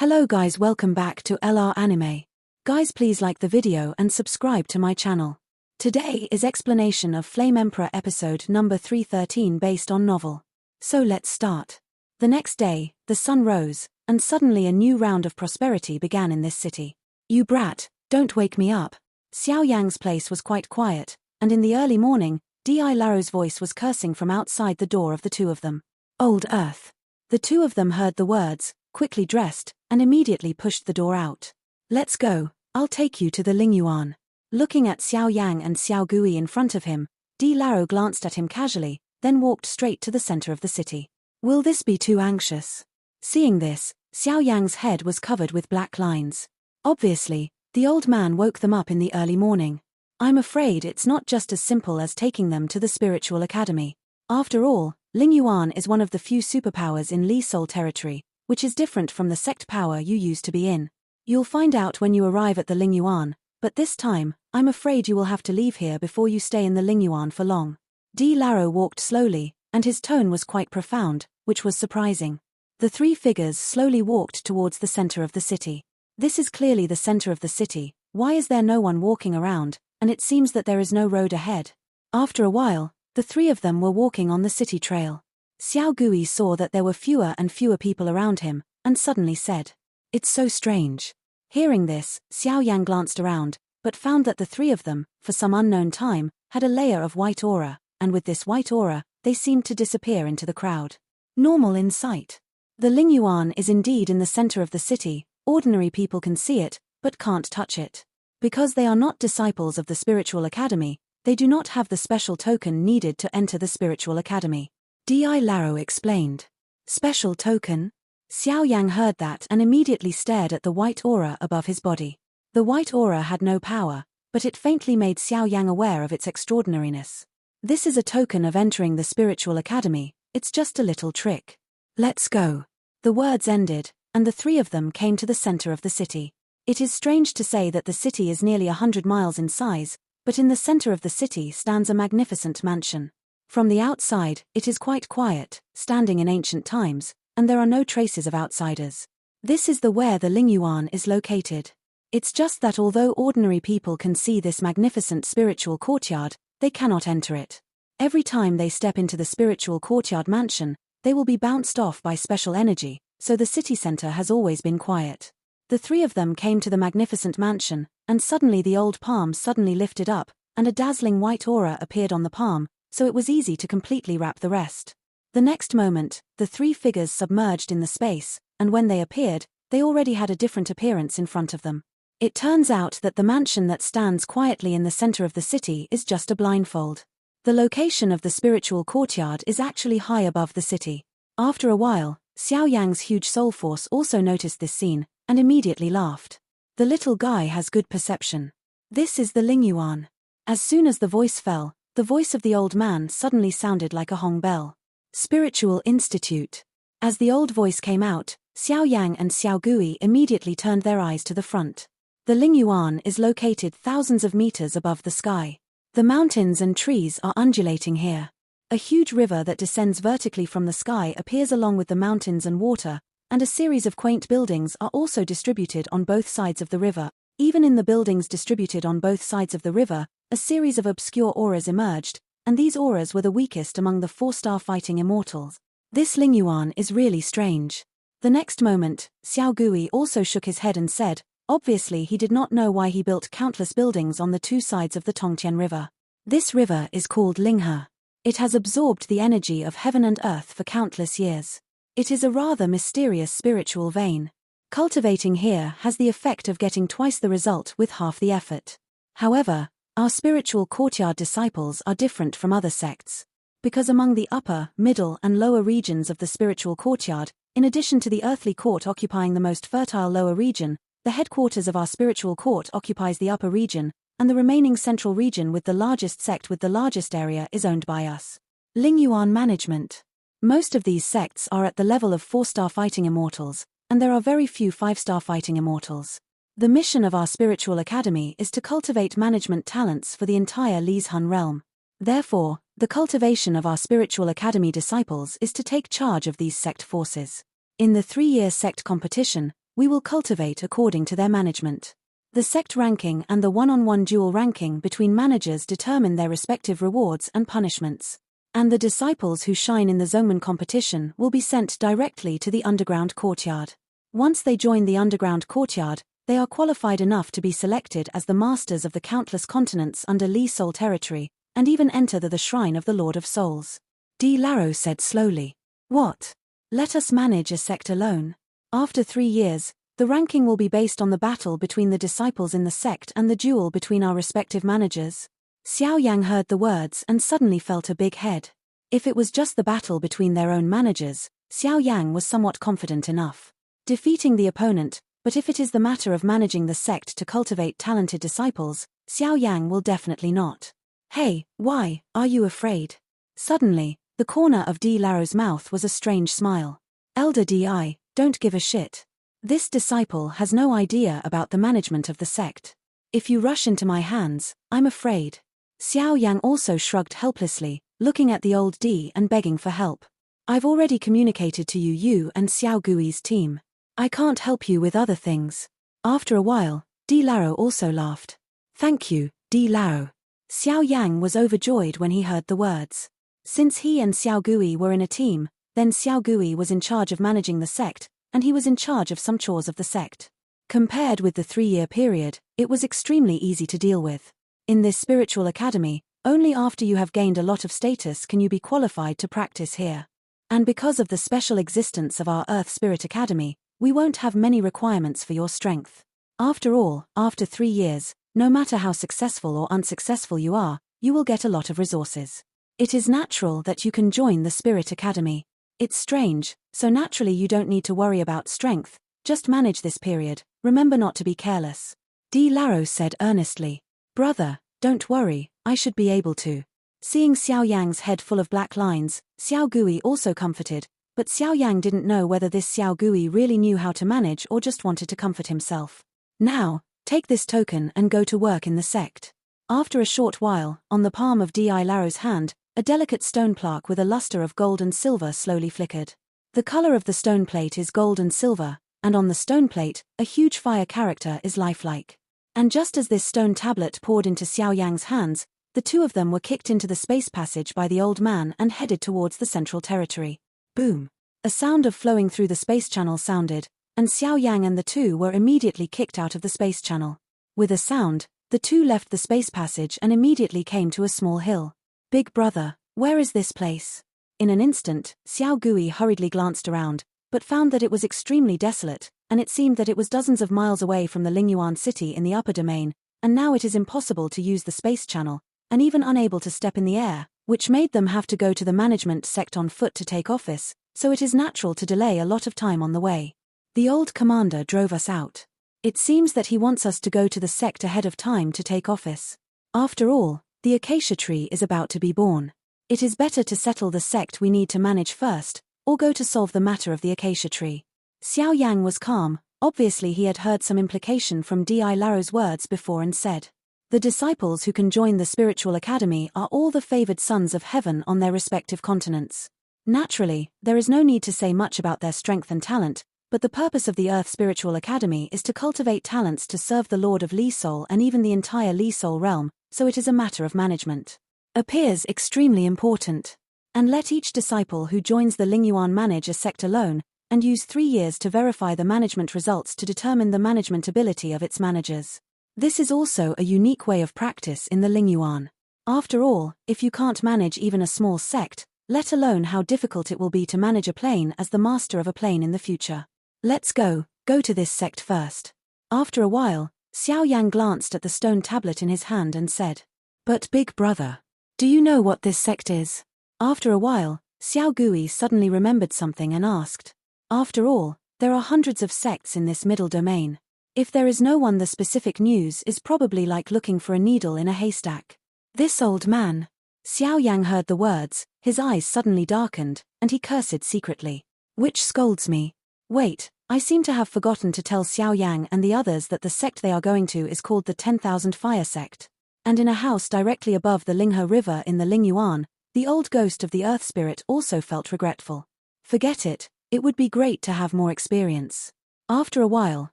Hello guys, welcome back to LR Anime. Guys, please like the video and subscribe to my channel. Today is explanation of Flame Emperor episode number 313 based on novel. So let's start. The next day, the sun rose, and suddenly a new round of prosperity began in this city. You brat, don't wake me up. Xiao Yan's place was quite quiet, and in the early morning, D.I. Laro's voice was cursing from outside the door of the two of them. Old Earth. The two of them heard the words, quickly dressed, and immediately pushed the door out. Let's go, I'll take you to the Lingyuan. Looking at Xiao Yang and Xiao Gui in front of him, D. Laro glanced at him casually, then walked straight to the center of the city. Will this be too anxious? Seeing this, Xiao Yang's head was covered with black lines. Obviously, the old man woke them up in the early morning. I'm afraid it's not just as simple as taking them to the spiritual academy. After all, Lingyuan is one of the few superpowers in Li Sol territory, which is different from the sect power you used to be in. You'll find out when you arrive at the Lingyuan, but this time, I'm afraid you will have to leave here before you stay in the Lingyuan for long. D. Laro walked slowly, and his tone was quite profound, which was surprising. The three figures slowly walked towards the center of the city. This is clearly the center of the city. Why is there no one walking around, and it seems that there is no road ahead? After a while, the three of them were walking on the city trail. Xiao Gui saw that there were fewer and fewer people around him, and suddenly said, "It's so strange." Hearing this, Xiao Yang glanced around, but found that the three of them, for some unknown time, had a layer of white aura, and with this white aura, they seemed to disappear into the crowd. Normal in sight. The Lingyuan is indeed in the center of the city. Ordinary people can see it, but can't touch it. Because they are not disciples of the spiritual academy, they do not have the special token needed to enter the spiritual academy. D.I. Laro explained. Special token? Xiao Yang heard that and immediately stared at the white aura above his body. The white aura had no power, but it faintly made Xiao Yang aware of its extraordinariness. This is a token of entering the spiritual academy. It's just a little trick. Let's go. The words ended, and the three of them came to the center of the city. It is strange to say that the city is nearly 100 miles in size, but in the center of the city stands a magnificent mansion. From the outside, it is quite quiet, standing in ancient times, and there are no traces of outsiders. This is where the Lingyuan is located. It's just that although ordinary people can see this magnificent spiritual courtyard, they cannot enter it. Every time they step into the spiritual courtyard mansion, they will be bounced off by special energy, so the city center has always been quiet. The three of them came to the magnificent mansion, and suddenly the old palm suddenly lifted up, and a dazzling white aura appeared on the palm, so it was easy to completely wrap the rest. The next moment, the three figures submerged in the space, and when they appeared, they already had a different appearance in front of them. It turns out that the mansion that stands quietly in the center of the city is just a blindfold. The location of the spiritual courtyard is actually high above the city. After a while, Xiao Yang's huge soul force also noticed this scene, and immediately laughed. The little guy has good perception. This is the Lingyuan. As soon as the voice fell, the voice of the old man suddenly sounded like a Hong bell. Spiritual Institute. As the old voice came out, Xiao Yang and Xiao Gui immediately turned their eyes to the front. The Lingyuan is located thousands of meters above the sky. The mountains and trees are undulating here. A huge river that descends vertically from the sky appears along with the mountains and water, and a series of quaint buildings are also distributed on both sides of the river. Even in the buildings distributed on both sides of the river, a series of obscure auras emerged, and these auras were the weakest among the four-star fighting immortals. This Lingyuan is really strange. The next moment, Xiao Gui also shook his head and said, obviously he did not know why he built countless buildings on the two sides of the Tongtian River. This river is called Linghe. It has absorbed the energy of heaven and earth for countless years. It is a rather mysterious spiritual vein. Cultivating here has the effect of getting twice the result with half the effort. However, our spiritual courtyard disciples are different from other sects. Because among the upper, middle and lower regions of the spiritual courtyard, in addition to the earthly court occupying the most fertile lower region, the headquarters of our spiritual court occupies the upper region, and the remaining central region with the largest sect with the largest area is owned by us. Lingyuan Management. Most of these sects are at the level of 4-star fighting immortals, and there are very few 5-star fighting immortals. The mission of our spiritual academy is to cultivate management talents for the entire Lizhun realm. Therefore, the cultivation of our spiritual academy disciples is to take charge of these sect forces. In the 3-year sect competition, We will cultivate according to their management. The sect ranking and the one-on-one duel ranking between managers determine their respective rewards and punishments. And the disciples who shine in the Zongmen competition will be sent directly to the underground courtyard. Once they join the underground courtyard, they are qualified enough to be selected as the masters of the countless continents under Li Soul territory, and even enter the shrine of the Lord of Souls. D. Laro said slowly. What? Let us manage a sect alone. After 3 years, the ranking will be based on the battle between the disciples in the sect and the duel between our respective managers. Xiao Yang heard the words and suddenly felt a big head. If it was just the battle between their own managers, Xiao Yang was somewhat confident enough. Defeating the opponent, but if it is the matter of managing the sect to cultivate talented disciples, Xiao Yang will definitely not. Hey, why, are you afraid? Suddenly, the corner of D. Laro's mouth was a strange smile. Elder Di, don't give a shit. This disciple has no idea about the management of the sect. If you rush into my hands, I'm afraid. Xiao Yang also shrugged helplessly, looking at the old D and begging for help. I've already communicated to you and Xiao Gui's team. I can't help you with other things. After a while, D. Laro also laughed. Thank you, D. Laro. Xiao Yang was overjoyed when he heard the words. Since he and Xiao Gui were in a team, then Xiao Gui was in charge of managing the sect, and he was in charge of some chores of the sect. Compared with the 3-year period, it was extremely easy to deal with. In this spiritual academy, only after you have gained a lot of status can you be qualified to practice here. And because of the special existence of our Earth Spirit Academy, we won't have many requirements for your strength. After all, after 3 years, no matter how successful or unsuccessful you are, you will get a lot of resources. It is natural that you can join the Spirit Academy. It's strange, so naturally you don't need to worry about strength, just manage this period, remember not to be careless. D. Laro said earnestly. Brother, don't worry, I should be able to. Seeing Xiao Yang's head full of black lines, Xiao Gui also comforted, but Xiao Yang didn't know whether this Xiao Gui really knew how to manage or just wanted to comfort himself. Now, take this token and go to work in the sect. After a short while, on the palm of D. Laro's hand, a delicate stone plaque with a luster of gold and silver slowly flickered. The color of the stone plate is gold and silver, and on the stone plate, a huge fire character is lifelike. And just as this stone tablet poured into Xiao Yang's hands, the two of them were kicked into the space passage by the old man and headed towards the central territory. Boom! A sound of flowing through the space channel sounded, and Xiao Yang and the two were immediately kicked out of the space channel. With a sound, the two left the space passage and immediately came to a small hill. Big brother, where is this place? In an instant, Xiao Gui hurriedly glanced around, but found that it was extremely desolate, and it seemed that it was dozens of miles away from the Lingyuan city in the upper domain, and now it is impossible to use the space channel, and even unable to step in the air, which made them have to go to the management sect on foot to take office, so it is natural to delay a lot of time on the way. The old commander drove us out. It seems that he wants us to go to the sect ahead of time to take office. After all, the acacia tree is about to be born. It is better to settle the sect we need to manage first, or go to solve the matter of the acacia tree. Xiao Yang was calm, obviously he had heard some implication from D. Laro's words before and said. The disciples who can join the spiritual academy are all the favored sons of heaven on their respective continents. Naturally, there is no need to say much about their strength and talent, but the purpose of the Earth Spiritual Academy is to cultivate talents to serve the Lord of Li Soul and even the entire Li Soul realm, so it is a matter of management. Appears extremely important. And let each disciple who joins the Lingyuan manage a sect alone, and use 3 years to verify the management results to determine the management ability of its managers. This is also a unique way of practice in the Lingyuan. After all, if you can't manage even a small sect, let alone how difficult it will be to manage a plane as the master of a plane in the future. Let's go to this sect first. After a while, Xiao Yang glanced at the stone tablet in his hand and said, But big brother, do you know what this sect is? After a while, Xiao Gui suddenly remembered something and asked. After all, there are hundreds of sects in this middle domain. If there is no one, the specific news is probably like looking for a needle in a haystack. This old man. Xiao Yang heard the words, his eyes suddenly darkened, and he cursed secretly. Which scolds me. Wait, I seem to have forgotten to tell Xiao Yang and the others that the sect they are going to is called the 10,000 Fire Sect. And in a house directly above the Linghe River in the Lingyuan, the old ghost of the Earth Spirit also felt regretful. Forget it, it would be great to have more experience. After a while,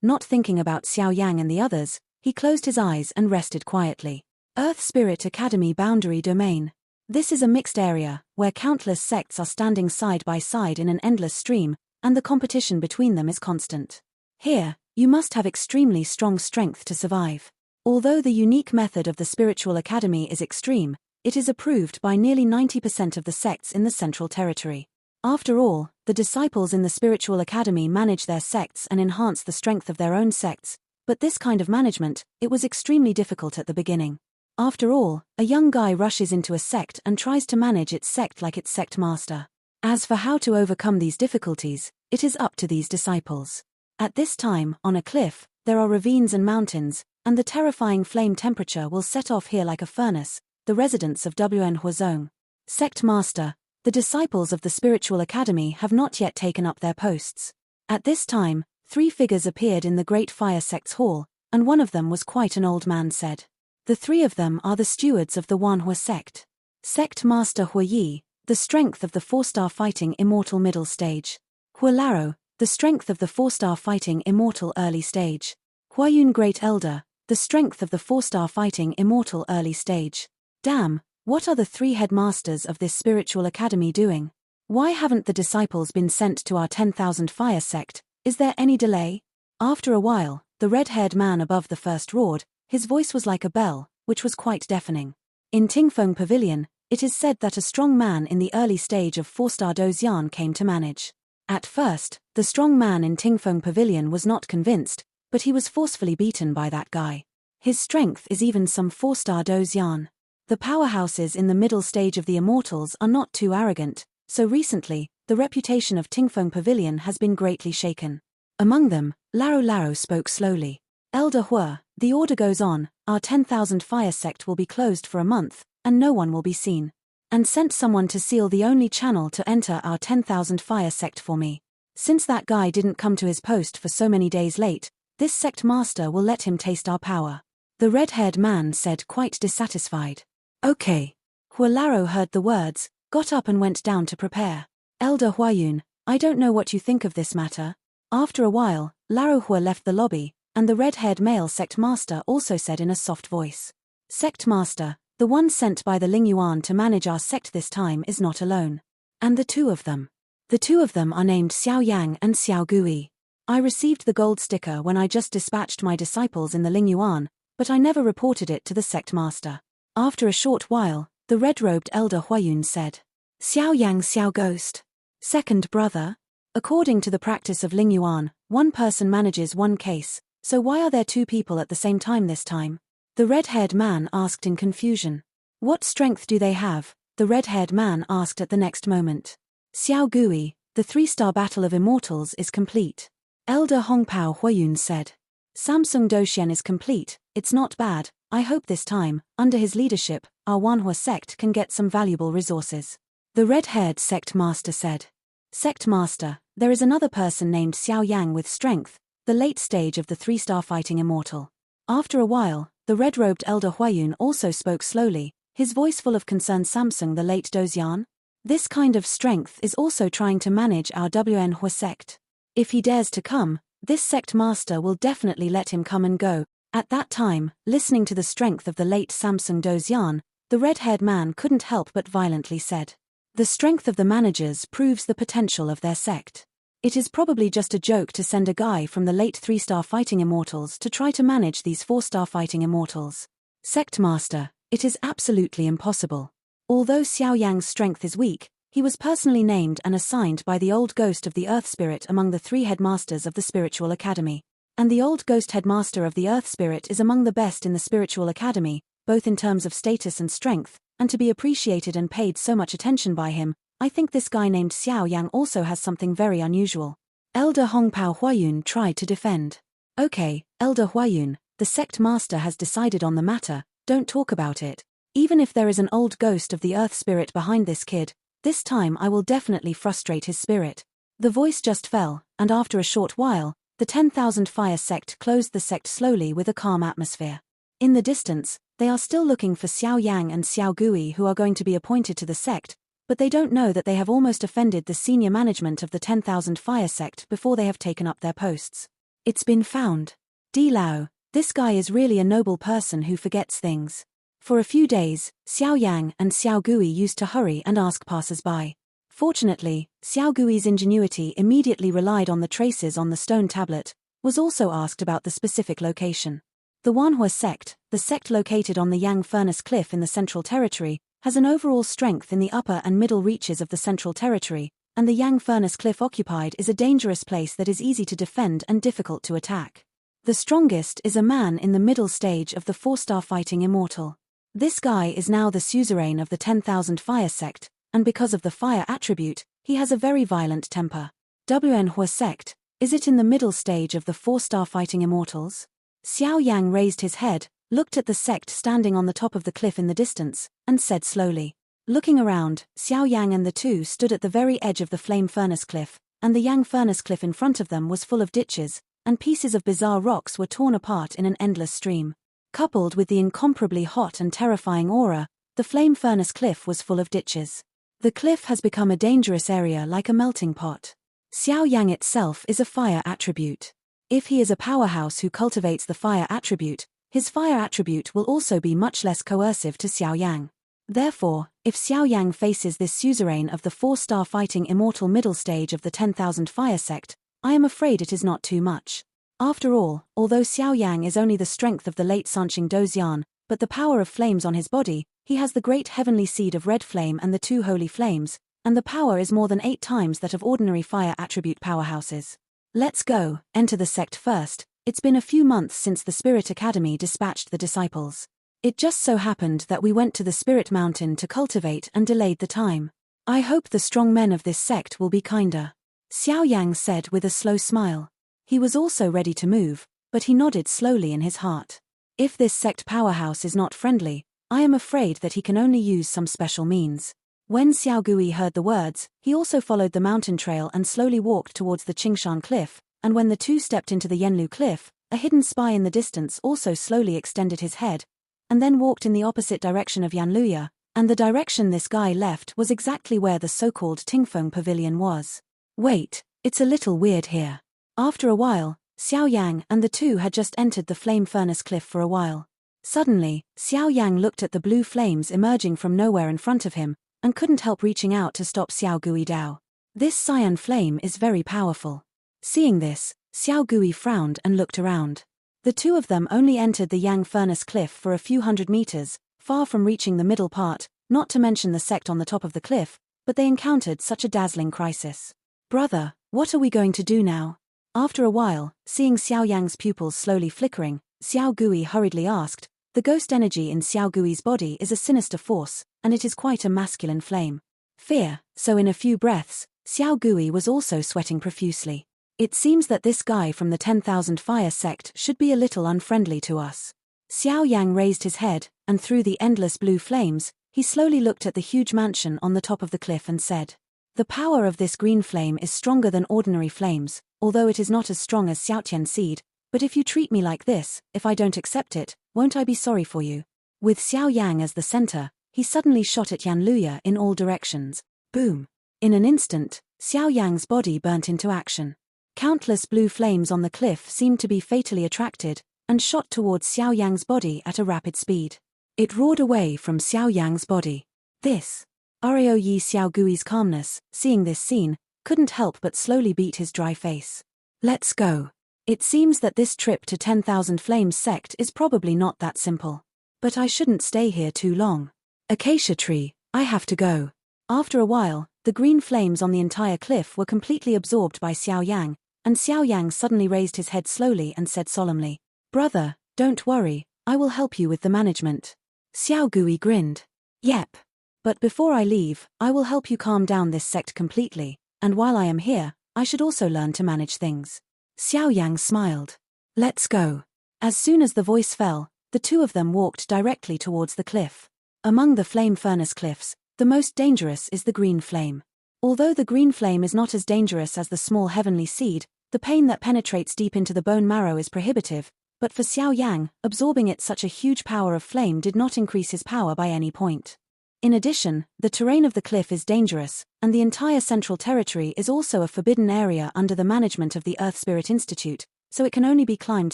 not thinking about Xiao Yang and the others, he closed his eyes and rested quietly. Earth Spirit Academy Boundary Domain. This is a mixed area, where countless sects are standing side by side in an endless stream, and the competition between them is constant. Here, you must have extremely strong strength to survive. Although the unique method of the Spiritual Academy is extreme, it is approved by nearly 90% of the sects in the Central Territory. After all, the disciples in the Spiritual Academy manage their sects and enhance the strength of their own sects, but this kind of management, it was extremely difficult at the beginning. After all, a young guy rushes into a sect and tries to manage its sect like its sect master. As for how to overcome these difficulties, it is up to these disciples. At this time, on a cliff, there are ravines and mountains, and the terrifying flame temperature will set off here like a furnace, the residents of Wn Huazong. Sect Master, the disciples of the Spiritual Academy have not yet taken up their posts. At this time, 3 figures appeared in the Great Fire Sect's hall, and one of them was quite an old man said. The 3 of them are the stewards of the Wanhua sect. Sect Master Huayi, the strength of the 4-star fighting immortal middle stage. Hualaro, the strength of the 4-star fighting immortal early stage. Huayun Great Elder, the strength of the 4-star fighting immortal early stage. Damn, what are the 3 headmasters of this Spiritual Academy doing? Why haven't the disciples been sent to our 10,000 Fire Sect? Is there any delay? After a while, the red-haired man above the first roared. His voice was like a bell, which was quite deafening. In Tingfeng Pavilion, it is said that a strong man in the early stage of 4-star Dozian came to manage. At first, the strong man in Tingfeng Pavilion was not convinced, but he was forcefully beaten by that guy. His strength is even some 4-star Dozian. The powerhouses in the middle stage of the Immortals are not too arrogant, so recently, the reputation of Tingfeng Pavilion has been greatly shaken. Among them, Laro spoke slowly. Elder Hua, the order goes on, our 10,000 Fire Sect will be closed for a month, and no one will be seen. And sent someone to seal the only channel to enter our 10,000 Fire Sect for me. Since that guy didn't come to his post for so many days late, this sect master will let him taste our power. The red-haired man said quite dissatisfied. Okay. Hualaro heard the words, got up and went down to prepare. Elder Huayun, I don't know what you think of this matter. After a while, Laro Hua left the lobby, and the red-haired male sect master also said in a soft voice. Sect master, the one sent by the Lingyuan to manage our sect this time is not alone. And the 2 of them. The 2 of them are named Xiao Yang and Xiao Gui. I received the gold sticker when I just dispatched my disciples in the Lingyuan, but I never reported it to the sect master. After a short while, the red-robed elder Huayun said. Xiao Yang Xiao Ghost. Second brother? According to the practice of Lingyuan, one person manages one case. So why are there 2 people at the same time this time? The red-haired man asked in confusion. What strength do they have? The red-haired man asked at the next moment. Xiao Gui, the 3-star battle of immortals is complete. Elder Hongpao Huayun said. Samsung Doxian is complete, it's not bad, I hope this time, under his leadership, our Wanhua sect can get some valuable resources. The red-haired sect master said. Sect master, there is another person named Xiao Yang with strength, the late stage of the 3-star fighting immortal. After a while, the red-robed elder Huayun also spoke slowly, his voice full of concern. Samsung the late Dozian? This kind of strength is also trying to manage our Wn Hua sect. If he dares to come, this sect master will definitely let him come and go. At that time, listening to the strength of the late Samsung Dozian, the red-haired man couldn't help but violently said. The strength of the managers proves the potential of their sect. It is probably just a joke to send a guy from the late 3-star fighting immortals to try to manage these 4-star fighting immortals. Sect master, it is absolutely impossible. Although Xiao Yang's strength is weak, he was personally named and assigned by the old ghost of the Earth Spirit among the 3 headmasters of the Spiritual Academy. And the old ghost headmaster of the Earth Spirit is among the best in the Spiritual Academy, both in terms of status and strength, and to be appreciated and paid so much attention by him. I think this guy named Xiao Yang also has something very unusual. Elder Hongpao Huayun tried to defend. Okay, Elder Huayun, the sect master has decided on the matter, don't talk about it. Even if there is an old ghost of the Earth Spirit behind this kid, this time I will definitely frustrate his spirit. The voice just fell, and after a short while, the 10,000 Fire Sect closed the sect slowly with a calm atmosphere. In the distance, they are still looking for Xiao Yang and Xiao Gui who are going to be appointed to the sect, but they don't know that they have almost offended the senior management of the 10,000 Fire Sect before they have taken up their posts. It's been found. Di Lao, this guy is really a noble person who forgets things. For a few days, Xiao Yang and Xiao Gui used to hurry and ask passers-by. Fortunately, Xiao Gui's ingenuity immediately relied on the traces on the stone tablet, was also asked about the specific location. The Wanhua Sect, the sect located on the Yang Furnace Cliff in the Central Territory, has an overall strength in the upper and middle reaches of the Central Territory, and the Yang Furnace Cliff occupied is a dangerous place that is easy to defend and difficult to attack. The strongest is a man in the middle stage of the 4-star fighting immortal. This guy is now the suzerain of the 10,000 Fire Sect, and because of the fire attribute, he has a very violent temper. Wanhua Sect, is it in the middle stage of the 4-star fighting immortals? Xiao Yang raised his head, looked at the sect standing on the top of the cliff in the distance, and said slowly. Looking around, Xiao Yang and the two stood at the very edge of the Flame Furnace Cliff, and the Yang Furnace Cliff in front of them was full of ditches, and pieces of bizarre rocks were torn apart in an endless stream. Coupled with the incomparably hot and terrifying aura, the Flame Furnace Cliff was full of ditches. The cliff has become a dangerous area like a melting pot. Xiao Yang itself is a fire attribute. If he is a powerhouse who cultivates the fire attribute, his fire attribute will also be much less coercive to Xiao Yang. Therefore, if Xiao Yang faces this suzerain of the 4-star fighting immortal middle stage of the 10,000 Fire Sect, I am afraid it is not too much. After all, although Xiao Yang is only the strength of the late Sanqing Dozian, but the power of flames on his body, he has the great heavenly seed of red flame and the 2 holy flames, and the power is more than 8 times that of ordinary fire attribute powerhouses. Let's go, enter the sect first. It's been a few months since the Spirit Academy dispatched the disciples. It just so happened that we went to the Spirit Mountain to cultivate and delayed the time. I hope the strong men of this sect will be kinder. Xiao Yang said with a slow smile. He was also ready to move, but he nodded slowly in his heart. If this sect powerhouse is not friendly, I am afraid that he can only use some special means. When Xiao Gui heard the words, he also followed the mountain trail and slowly walked towards the Qingshan Cliff, and when the two stepped into the Yanlu Cliff, a hidden spy in the distance also slowly extended his head, and then walked in the opposite direction of Yanluya, and the direction this guy left was exactly where the so-called Tingfeng Pavilion was. Wait, it's a little weird here. After a while, Xiao Yang and the two had just entered the Flame Furnace Cliff for a while. Suddenly, Xiao Yang looked at the blue flames emerging from nowhere in front of him, and couldn't help reaching out to stop Xiao Gui Dao. This cyan flame is very powerful. Seeing this, Xiao Gui frowned and looked around. The two of them only entered the Yang Furnace Cliff for a few hundred meters, far from reaching the middle part, not to mention the sect on the top of the cliff, but they encountered such a dazzling crisis. Brother, what are we going to do now? After a while, seeing Xiao Yang's pupils slowly flickering, Xiao Gui hurriedly asked. The ghost energy in Xiao Gui's body is a sinister force, and it is quite a masculine flame. Fear, so in a few breaths, Xiao Gui was also sweating profusely. It seems that this guy from the 10,000 Fire Sect should be a little unfriendly to us. Xiao Yang raised his head, and through the endless blue flames, he slowly looked at the huge mansion on the top of the cliff and said, "The power of this green flame is stronger than ordinary flames, although it is not as strong as Xiaotian seed, but if you treat me like this, if I don't accept it, won't I be sorry for you?" With Xiao Yang as the center, he suddenly shot at Yanluya in all directions. Boom! In an instant, Xiao Yang's body burnt into action. Countless blue flames on the cliff seemed to be fatally attracted, and shot towards Xiao Yang's body at a rapid speed. It roared away from Xiao Yang's body. This. Rao Yi Xiao Gui's calmness, seeing this scene, couldn't help but slowly beat his dry face. Let's go. It seems that this trip to 10,000 Flames Sect is probably not that simple. But I shouldn't stay here too long. Acacia tree, I have to go. After a while, the green flames on the entire cliff were completely absorbed by Xiao Yang, and Xiao Yang suddenly raised his head slowly and said solemnly, "Brother, don't worry, I will help you with the management." Xiao Gui grinned. "Yep. But before I leave, I will help you calm down this sect completely, and while I am here, I should also learn to manage things." Xiao Yang smiled. "Let's go." As soon as the voice fell, the two of them walked directly towards the cliff. Among the Flame Furnace Cliffs, the most dangerous is the green flame. Although the green flame is not as dangerous as the small heavenly seed, the pain that penetrates deep into the bone marrow is prohibitive, but for Xiao Yang, absorbing it such a huge power of flame did not increase his power by any point. In addition, the terrain of the cliff is dangerous, and the entire Central Territory is also a forbidden area under the management of the Earth Spirit Institute, so it can only be climbed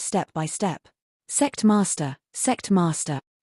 step by step. Sect Master,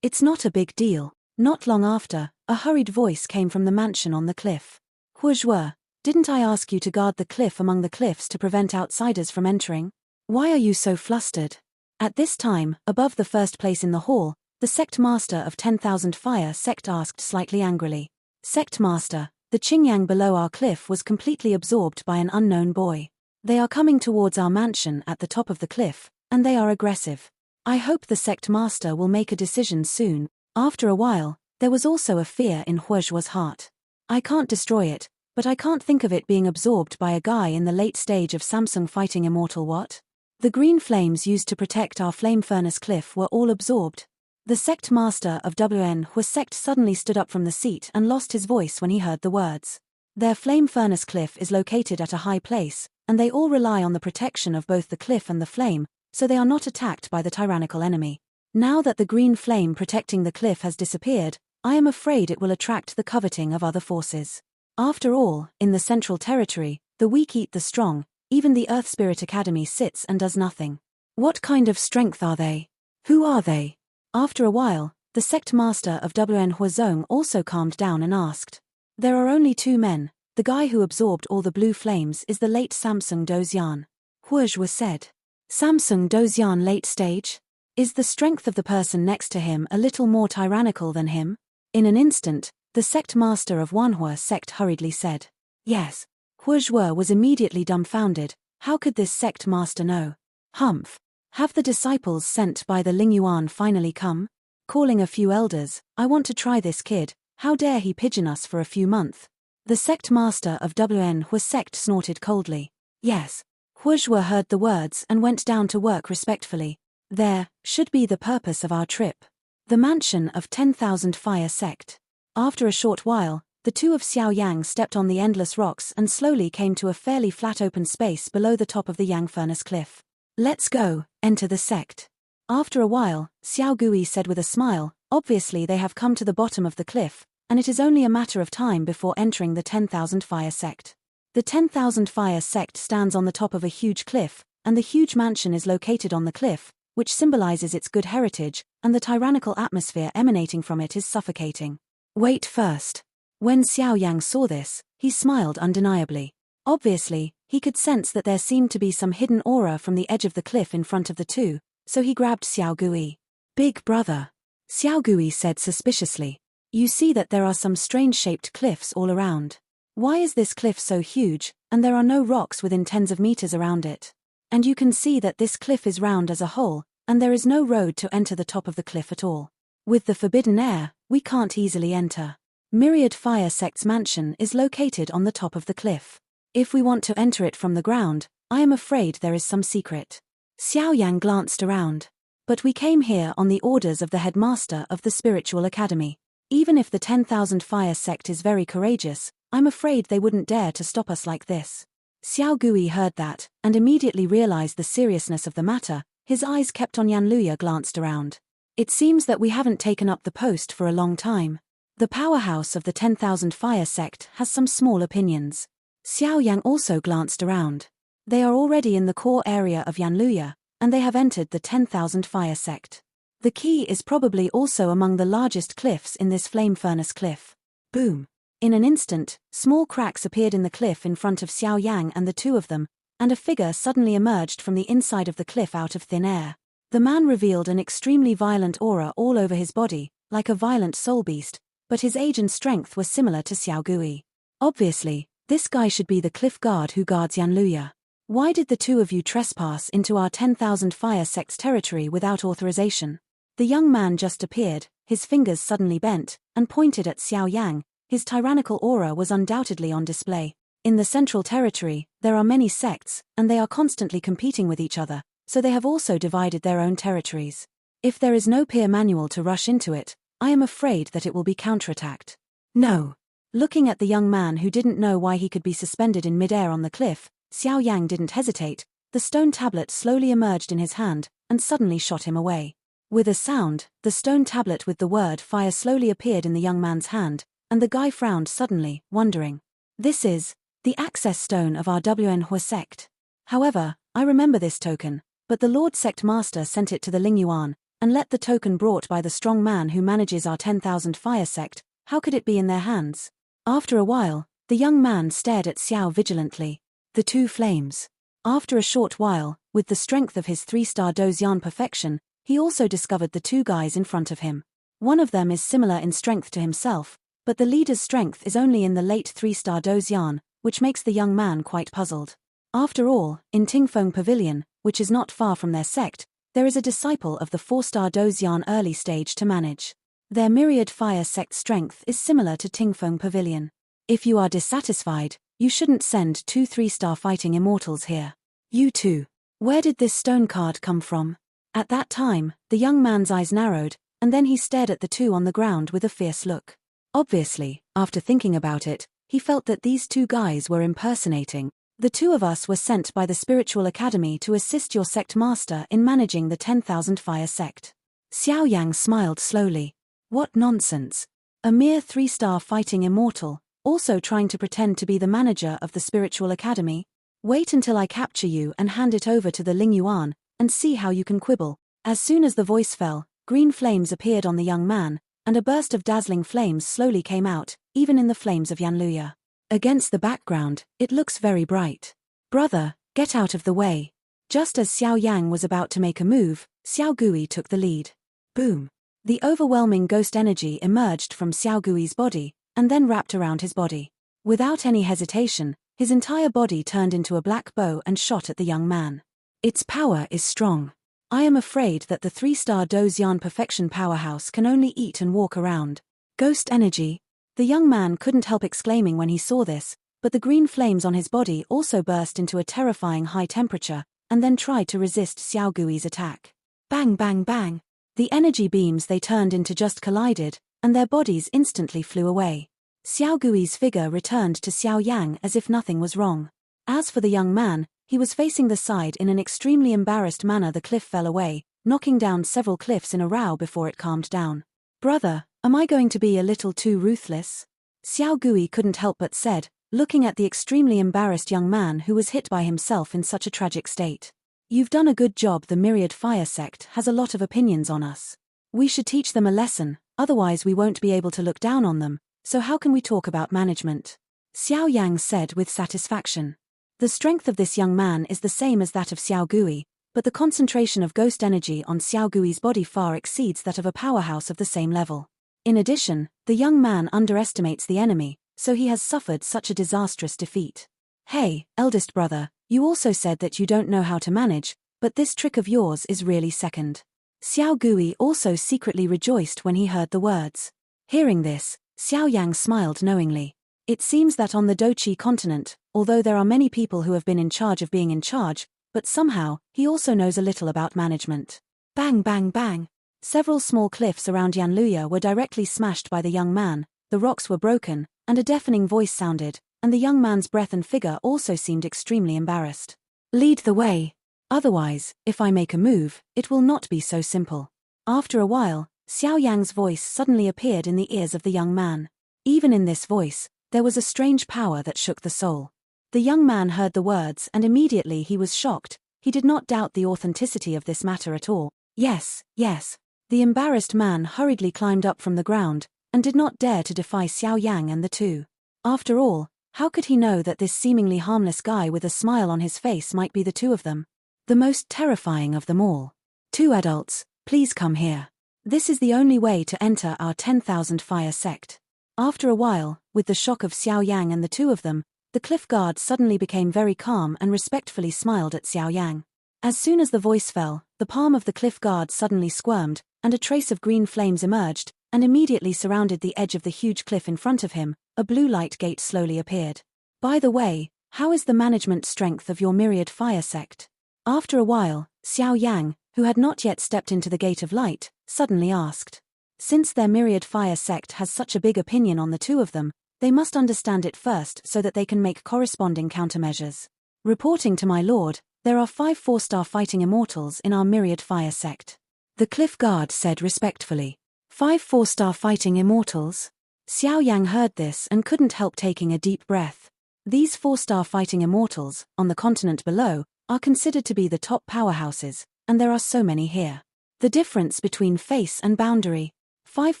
it's not a big deal. Not long after, a hurried voice came from the mansion on the cliff. Huozhe, didn't I ask you to guard the cliff among the cliffs to prevent outsiders from entering? Why are you so flustered? At this time, above the first place in the hall, the Sect Master of 10,000 Fire Sect asked slightly angrily. Sect Master, the Qingyang below our cliff was completely absorbed by an unknown boy. They are coming towards our mansion at the top of the cliff, and they are aggressive. I hope the Sect Master will make a decision soon. After a while, there was also a fear in Huozhe's heart. I can't destroy it, but I can't think of it being absorbed by a guy in the late stage of Samsung fighting immortal what? The green flames used to protect our flame furnace cliff were all absorbed. The Sect Master of Yanlu Sect suddenly stood up from the seat and lost his voice when he heard the words. Their flame furnace cliff is located at a high place, and they all rely on the protection of both the cliff and the flame, so they are not attacked by the tyrannical enemy. Now that the green flame protecting the cliff has disappeared, I am afraid it will attract the coveting of other forces. After all, in the Central Territory, the weak eat the strong. Even the Earth Spirit Academy sits and does nothing. What kind of strength are they? Who are they? After a while, the Sect Master of Yanlu also calmed down and asked. There are only two men. The guy who absorbed all the blue flames is the late Samsung Dozian. Huozhe said. Samsung Dozian late stage? Is the strength of the person next to him a little more tyrannical than him? In an instant, the Sect Master of Yanlu Sect hurriedly said. Yes. Huozhe was immediately dumbfounded. How could this Sect Master know? Humph. Have the disciples sent by the Lingyuan finally come? Calling a few elders, I want to try this kid. How dare he pigeon us for a few months? The Sect Master of Yanlu Sect snorted coldly. Yes. Huozhe heard the words and went down to work respectfully. There should be the purpose of our trip. The mansion of 10,000 Fire Sect. After a short while, the two of Xiao Yang stepped on the endless rocks and slowly came to a fairly flat open space below the top of the Yang Furnace Cliff. Let's go, enter the sect. After a while, Xiao Gui said with a smile, obviously they have come to the bottom of the cliff, and it is only a matter of time before entering the 10,000 Fire Sect. The 10,000 Fire Sect stands on the top of a huge cliff, and the huge mansion is located on the cliff, which symbolizes its good heritage, and the tyrannical atmosphere emanating from it is suffocating. Wait first. When Xiao Yang saw this, he smiled undeniably. Obviously, he could sense that there seemed to be some hidden aura from the edge of the cliff in front of the two, so he grabbed Xiao Gui. Big brother. Xiao Gui said suspiciously. You see that there are some strange-shaped cliffs all around. Why is this cliff so huge, and there are no rocks within tens of meters around it? And you can see that this cliff is round as a whole, and there is no road to enter the top of the cliff at all. With the forbidden air, we can't easily enter. Myriad Fire Sect's mansion is located on the top of the cliff. If we want to enter it from the ground, I am afraid there is some secret. Xiao Yang glanced around. But we came here on the orders of the headmaster of the spiritual academy. Even if the 10,000 Fire Sect is very courageous, I'm afraid they wouldn't dare to stop us like this. Xiao Gui heard that, and immediately realized the seriousness of the matter. His eyes kept on Yanlu glanced around. It seems that we haven't taken up the post for a long time. The powerhouse of the 10,000 Fire Sect has some small opinions. Xiao Yang also glanced around. They are already in the core area of Yanlu, and they have entered the 10,000 Fire Sect. The key is probably also among the largest cliffs in this flame furnace cliff. Boom. In an instant, small cracks appeared in the cliff in front of Xiao Yang and the two of them, and a figure suddenly emerged from the inside of the cliff out of thin air. The man revealed an extremely violent aura all over his body, like a violent soul beast, but his age and strength were similar to Xiao Gui. Obviously, this guy should be the cliff guard who guards Yanlu. Why did the two of you trespass into our 10,000 Fire Sect's territory without authorization? The young man just appeared, his fingers suddenly bent, and pointed at Xiao Yang. His tyrannical aura was undoubtedly on display. In the Central Territory, there are many sects, and they are constantly competing with each other, so they have also divided their own territories. If there is no peer manual to rush into it, I am afraid that it will be counterattacked. No. Looking at the young man who didn't know why he could be suspended in midair on the cliff, Xiao Yang didn't hesitate. The stone tablet slowly emerged in his hand, and suddenly shot him away. With a sound, the stone tablet with the word fire slowly appeared in the young man's hand, and the guy frowned suddenly, wondering. This is the access stone of our Yanlu Sect. However, I remember this token, but the Lord Sect Master sent it to the Lingyuan, and let the token brought by the strong man who manages our 10,000 fire sect. How could it be in their hands? After a while, the young man stared at Xiao vigilantly. The two flames. After a short while, with the strength of his 3-star Dozian perfection, he also discovered the two guys in front of him. One of them is similar in strength to himself, but the leader's strength is only in the late 3-star Dozian, which makes the young man quite puzzled. After all, in Tingfeng Pavilion, which is not far from their sect, there is a disciple of the 4-star Dozian early stage to manage. Their myriad fire sect strength is similar to Tingfeng Pavilion. If you are dissatisfied, you shouldn't send 2 3-star fighting immortals here. You too. Where did this stone card come from? At that time, the young man's eyes narrowed, and then he stared at the two on the ground with a fierce look. Obviously, after thinking about it, he felt that these two guys were impersonating. The two of us were sent by the Spiritual Academy to assist your sect master in managing the 10,000 fire sect. Xiao Yang smiled slowly. What nonsense. A mere 3-star fighting immortal, also trying to pretend to be the manager of the Spiritual Academy? Wait until I capture you and hand it over to the Lingyuan, and see how you can quibble. As soon as the voice fell, green flames appeared on the young man, and a burst of dazzling flames slowly came out, even in the flames of Yanlu. Against the background, it looks very bright. Brother, get out of the way. Just as Xiao Yang was about to make a move, Xiao Gui took the lead. Boom. The overwhelming ghost energy emerged from Xiao Gui's body, and then wrapped around his body. Without any hesitation, his entire body turned into a black bow and shot at the young man. Its power is strong. I am afraid that the 3-star Dozian perfection powerhouse can only eat and walk around. Ghost energy. The young man couldn't help exclaiming when he saw this, but the green flames on his body also burst into a terrifying high temperature, and then tried to resist Xiao Gui's attack. Bang bang bang. The energy beams they turned into just collided, and their bodies instantly flew away. Xiao Gui's figure returned to Xiao Yang as if nothing was wrong. As for the young man, he was facing the side in an extremely embarrassed manner. The cliff fell away, knocking down several cliffs in a row before it calmed down. Brother, am I going to be a little too ruthless? Xiao Gui couldn't help but said, looking at the extremely embarrassed young man who was hit by himself in such a tragic state. You've done a good job. The Myriad Fire Sect has a lot of opinions on us. We should teach them a lesson, otherwise we won't be able to look down on them, so how can we talk about management? Xiao Yang said with satisfaction. The strength of this young man is the same as that of Xiao Gui, but the concentration of ghost energy on Xiao Gui's body far exceeds that of a powerhouse of the same level. In addition, the young man underestimates the enemy, so he has suffered such a disastrous defeat. Hey, eldest brother, you also said that you don't know how to manage, but this trick of yours is really second. Xiao Gui also secretly rejoiced when he heard the words. Hearing this, Xiao Yang smiled knowingly. It seems that on the Dochi continent, although there are many people who have been in charge of being in charge, but somehow, he also knows a little about management. Bang bang bang. Several small cliffs around Yanlu were directly smashed by the young man, the rocks were broken, and a deafening voice sounded, and the young man's breath and figure also seemed extremely embarrassed. Lead the way. Otherwise, if I make a move, it will not be so simple. After a while, Xiao Yang's voice suddenly appeared in the ears of the young man. Even in this voice, there was a strange power that shook the soul. The young man heard the words and immediately he was shocked. He did not doubt the authenticity of this matter at all. Yes, yes. The embarrassed man hurriedly climbed up from the ground, and did not dare to defy Xiao Yang and the two. After all, how could he know that this seemingly harmless guy with a smile on his face might be the two of them? The most terrifying of them all. 2 adults, please come here. This is the only way to enter our 10,000 fire sect. After a while, with the shock of Xiao Yang and the two of them, the cliff guard suddenly became very calm and respectfully smiled at Xiao Yang. As soon as the voice fell, the palm of the cliff guard suddenly squirmed, and a trace of green flames emerged, and immediately surrounded the edge of the huge cliff in front of him. A blue light gate slowly appeared. By the way, how is the management strength of your myriad fire sect? After a while, Xiao Yang, who had not yet stepped into the gate of light, suddenly asked. Since their myriad fire sect has such a big opinion on the two of them, they must understand it first so that they can make corresponding countermeasures. Reporting to my lord, there are 5 4-star fighting immortals in our myriad fire sect. The cliff guard said respectfully. 5 4-star fighting immortals? Xiao Yang heard this and couldn't help taking a deep breath. These 4-star fighting immortals, on the continent below, are considered to be the top powerhouses, and there are so many here. The difference between face and boundary. 5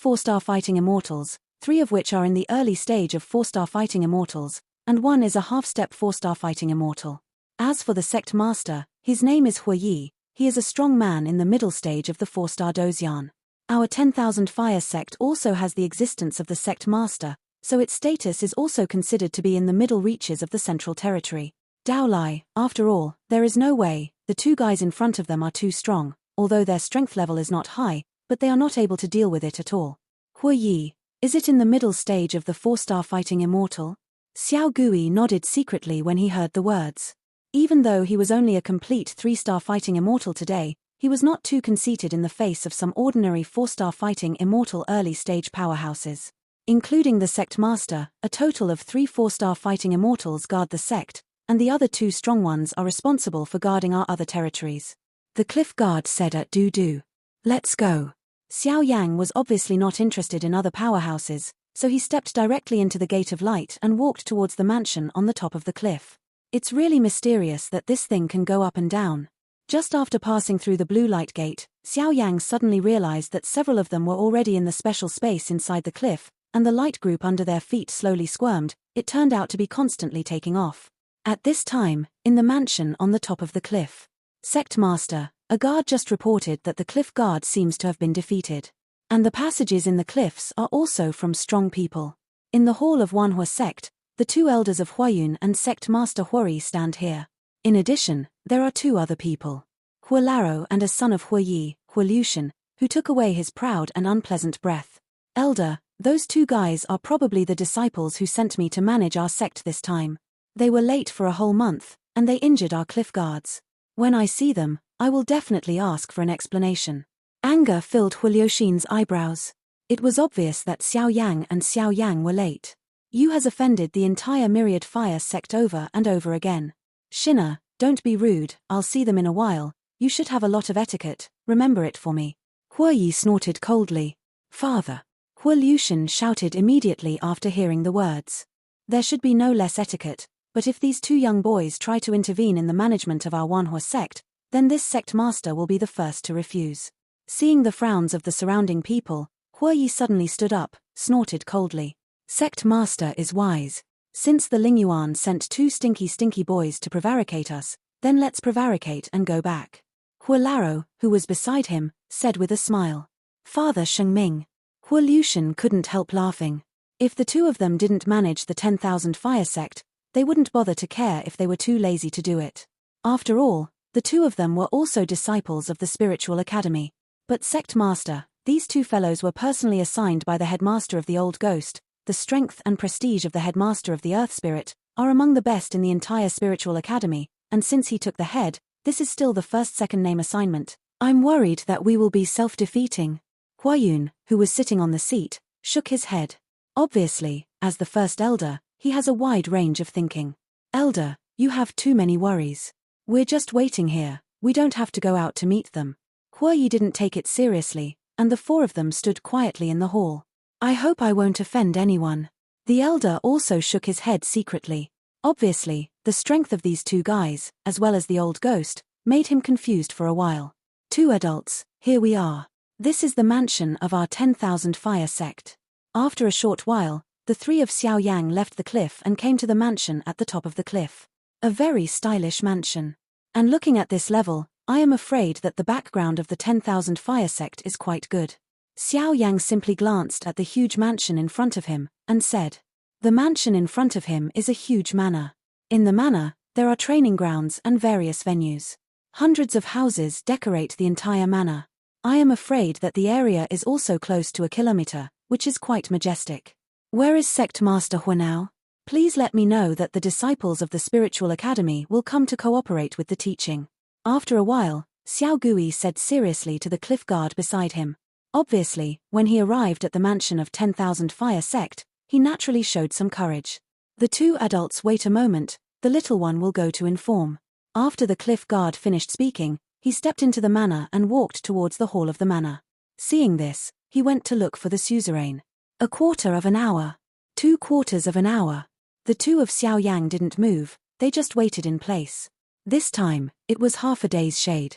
4-star fighting immortals, 3 of which are in the early stage of 4-star fighting immortals, and 1 is a half-step 4-star fighting immortal. As for the Sect Master, his name is Yi. He is a strong man in the middle stage of the 4-star Dozian. Our 10,000 Fire Sect also has the existence of the Sect Master, so its status is also considered to be in the middle reaches of the Central Territory. Daolai, after all, there is no way, the 2 guys in front of them are too strong, although their strength level is not high, but they are not able to deal with it at all. Yi, is it in the middle stage of the 4-star fighting immortal? Xiao Gui nodded secretly when he heard the words. Even though he was only a complete 3-star fighting immortal today, he was not too conceited in the face of some ordinary 4-star fighting immortal early-stage powerhouses. Including the Sect Master, a total of 3 4-star fighting immortals guard the Sect, and the other 2 strong ones are responsible for guarding our other territories. The cliff guard said at Do. Let's go. Xiao Yang was obviously not interested in other powerhouses, so he stepped directly into the Gate of Light and walked towards the mansion on the top of the cliff. It's really mysterious that this thing can go up and down. Just after passing through the blue light gate, Xiao Yang suddenly realized that several of them were already in the special space inside the cliff, and the light group under their feet slowly squirmed. It turned out to be constantly taking off. At this time, in the mansion on the top of the cliff, Sect Master, a guard just reported that the cliff guard seems to have been defeated. And the passages in the cliffs are also from strong people. In the hall of Wanhua Sect, the 2 elders of Huayun and Sect Master Huori stand here. In addition, there are 2 other people. Huolaro and a son of Huiyi, Huolution, who took away his proud and unpleasant breath. Elder, those 2 guys are probably the disciples who sent me to manage our sect this time. They were late for a whole month, and they injured our cliff guards. When I see them, I will definitely ask for an explanation. Anger filled Huoliushin's eyebrows. It was obvious that Xiao Yang and Xiao Yang were late. You has offended the entire Myriad Fire Sect over and over again. Shina, don't be rude, I'll see them in a while. You should have a lot of etiquette, remember it for me. Huoyi snorted coldly. Father. Huolution shouted immediately after hearing the words. There should be no less etiquette, but if these 2 young boys try to intervene in the management of our Wanhua sect, then this sect master will be the first to refuse. Seeing the frowns of the surrounding people, Huoyi suddenly stood up, snorted coldly. Sect master is wise. Since the Lingyuan sent 2 stinky boys to prevaricate us, then let's prevaricate and go back. Huolaro, who was beside him, said with a smile. Father Shengming. Huolution couldn't help laughing. If the 2 of them didn't manage the 10,000 Fire Sect, they wouldn't bother to care if they were too lazy to do it. After all, the 2 of them were also disciples of the Spiritual Academy. But Sect Master, these 2 fellows were personally assigned by the headmaster of the Old Ghost. The strength and prestige of the headmaster of the Earth Spirit are among the best in the entire Spiritual Academy, and since he took the head, this is still the first second name assignment. I'm worried that we will be self-defeating. Huayun, who was sitting on the seat, shook his head. Obviously, as the first elder, he has a wide range of thinking. Elder, you have too many worries. We're just waiting here, we don't have to go out to meet them. Huoyi didn't take it seriously, and the 4 of them stood quietly in the hall. I hope I won't offend anyone. The elder also shook his head secretly. Obviously, the strength of these 2 guys, as well as the old ghost, made him confused for a while. 2 adults, here we are. This is the mansion of our 10,000 Fire Sect. After a short while, the 3 of Xiao Yang left the cliff and came to the mansion at the top of the cliff. A very stylish mansion. And looking at this level, I am afraid that the background of the 10,000 Fire Sect is quite good. Xiao Yang simply glanced at the huge mansion in front of him, and said. The mansion in front of him is a huge manor. In the manor, there are training grounds and various venues. Hundreds of houses decorate the entire manor. I am afraid that the area is also close to a kilometer, which is quite majestic. Where is Sect Master Hua now? Please let me know that the disciples of the Spiritual Academy will come to cooperate with the teaching. After a while, Xiao Gui said seriously to the cliff guard beside him. Obviously, when he arrived at the mansion of 10,000 Fire Sect, he naturally showed some courage. The 2 adults wait a moment, the little one will go to inform. After the cliff guard finished speaking, he stepped into the manor and walked towards the hall of the manor. Seeing this, he went to look for the suzerain. A quarter of an hour. 2/4 of an hour. The 2 of Xiao Yang didn't move, they just waited in place. This time, it was half a day's shade.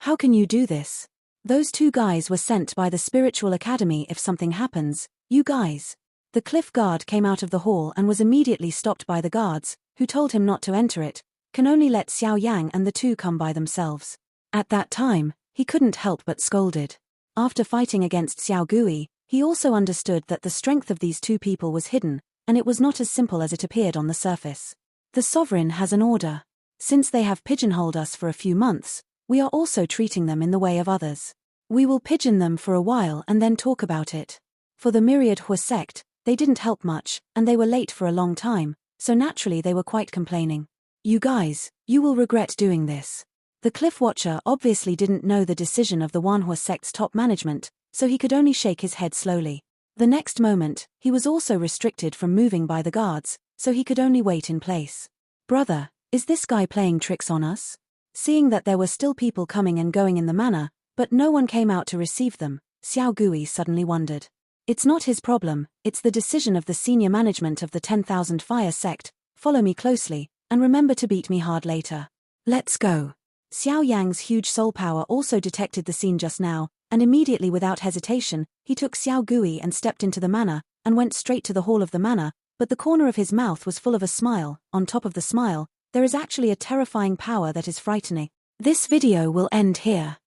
How can you do this? Those two guys were sent by the spiritual academy if something happens, you guys. The cliff guard came out of the hall and was immediately stopped by the guards, who told him not to enter it, can only let Xiao Yang and the two come by themselves. At that time, he couldn't help but scolded. After fighting against Xiao Gui, he also understood that the strength of these two people was hidden, and it was not as simple as it appeared on the surface. The sovereign has an order. Since they have pigeonholed us for a few months, we are also treating them in the way of others. We will pigeon them for a while and then talk about it. For the myriad Hua sect, they didn't help much, and they were late for a long time, so naturally they were quite complaining. You guys, you will regret doing this. The Cliff Watcher obviously didn't know the decision of the Wanhua sect's top management, so he could only shake his head slowly. The next moment, he was also restricted from moving by the guards, so he could only wait in place. Brother, is this guy playing tricks on us? Seeing that there were still people coming and going in the manor, but no one came out to receive them, Xiao Gui suddenly wondered. It's not his problem, it's the decision of the senior management of the 10,000 Fire Sect. Follow me closely, and remember to beat me hard later. Let's go. Xiao Yang's huge soul power also detected the scene just now, and immediately without hesitation, he took Xiao Gui and stepped into the manor, and went straight to the hall of the manor, but the corner of his mouth was full of a smile. On top of the smile, there is actually a terrifying power that is frightening. This video will end here.